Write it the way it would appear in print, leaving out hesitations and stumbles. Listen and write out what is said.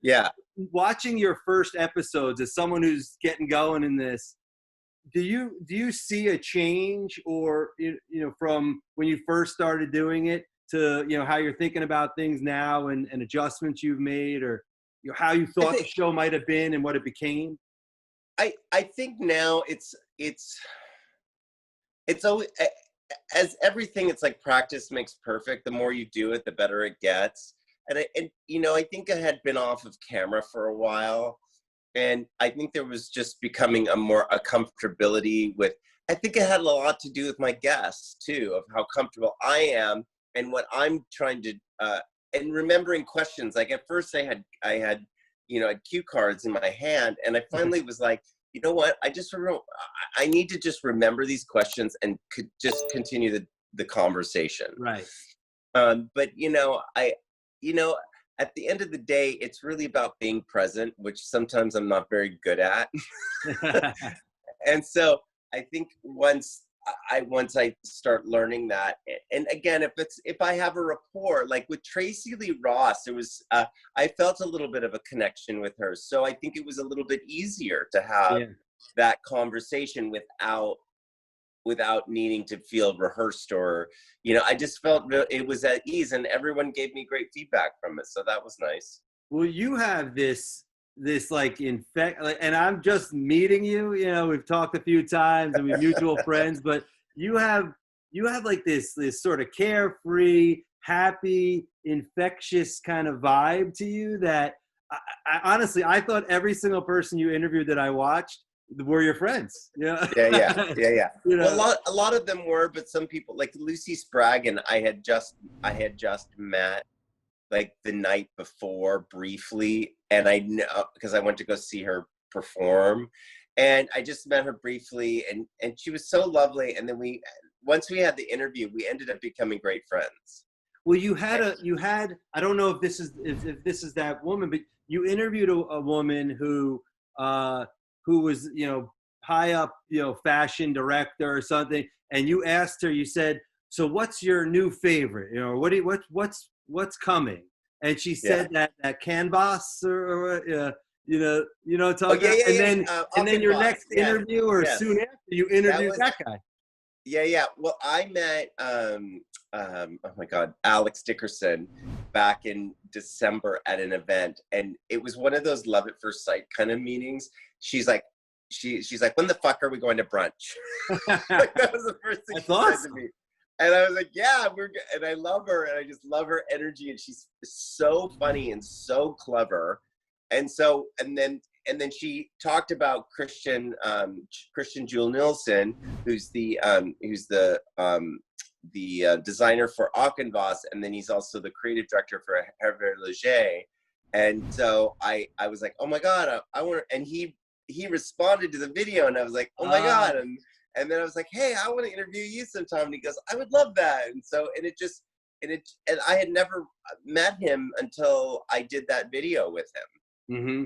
Yeah. Watching your first episodes as someone who's getting going in this, do you see a change, or from when you first started doing it to how you're thinking about things now, and adjustments you've made, or how you thought the show might have been and what it became? I think now it's always, as everything, it's like practice makes perfect. The more you do it, the better it gets. And I think I had been off of camera for a while, and I think there was just becoming a comfortability with. I think it had a lot to do with my guests too, of how comfortable I am and what I'm trying to, and remembering questions. Like at first I had cue cards in my hand, and I finally was like, you know what? I need to just remember these questions and could just continue the conversation. Right. But at the end of the day, it's really about being present, which sometimes I'm not very good at. And so I think once I start learning that, and again, if I have a rapport, like with Tracy Lee Ross, it was I felt a little bit of a connection with her, so I think it was a little bit easier to have that conversation without needing to feel rehearsed, or I just felt it was at ease, and everyone gave me great feedback from it, so that was nice. Well, you have this and I'm just meeting you. We've talked a few times and we're mutual friends, but you have like this sort of carefree, happy, infectious kind of vibe to you that I honestly, I thought every single person you interviewed that I watched were your friends. Yeah. Well, a lot of them were, but some people, like Lucy Spraggan, I had just met like the night before briefly, and I know because I went to go see her perform, and I just met her briefly, and she was so lovely, and then once we had the interview, we ended up becoming great friends. Well, you had I don't know if this is that woman, but you interviewed a woman who was high up, fashion director or something, and you asked her, you said, so what's your new favorite, what's coming? And she said that canvas, or talking. And then your next interview, or soon after, you interviewed that guy. Yeah. Well, I met oh my God, Alex Dickinson back in December at an event, and it was one of those love at first sight kind of meetings. She's like, when the fuck are we going to brunch? Like, that was the first thing she said to me. And I was like, yeah, we're good. And I love her, and I just love her energy, and she's so funny and so clever. And so, and then she talked about Christian Jewel Nielsen, who's the designer for Auchenvoss, and then he's also the creative director for Hervé Leger. And so I was like, oh my God, I want to, and he responded to the video, and I was like, oh my God. And then I was like, hey, I want to interview you sometime. And he goes, I would love that. And so, and I had never met him until I did that video with him. Mm-hmm.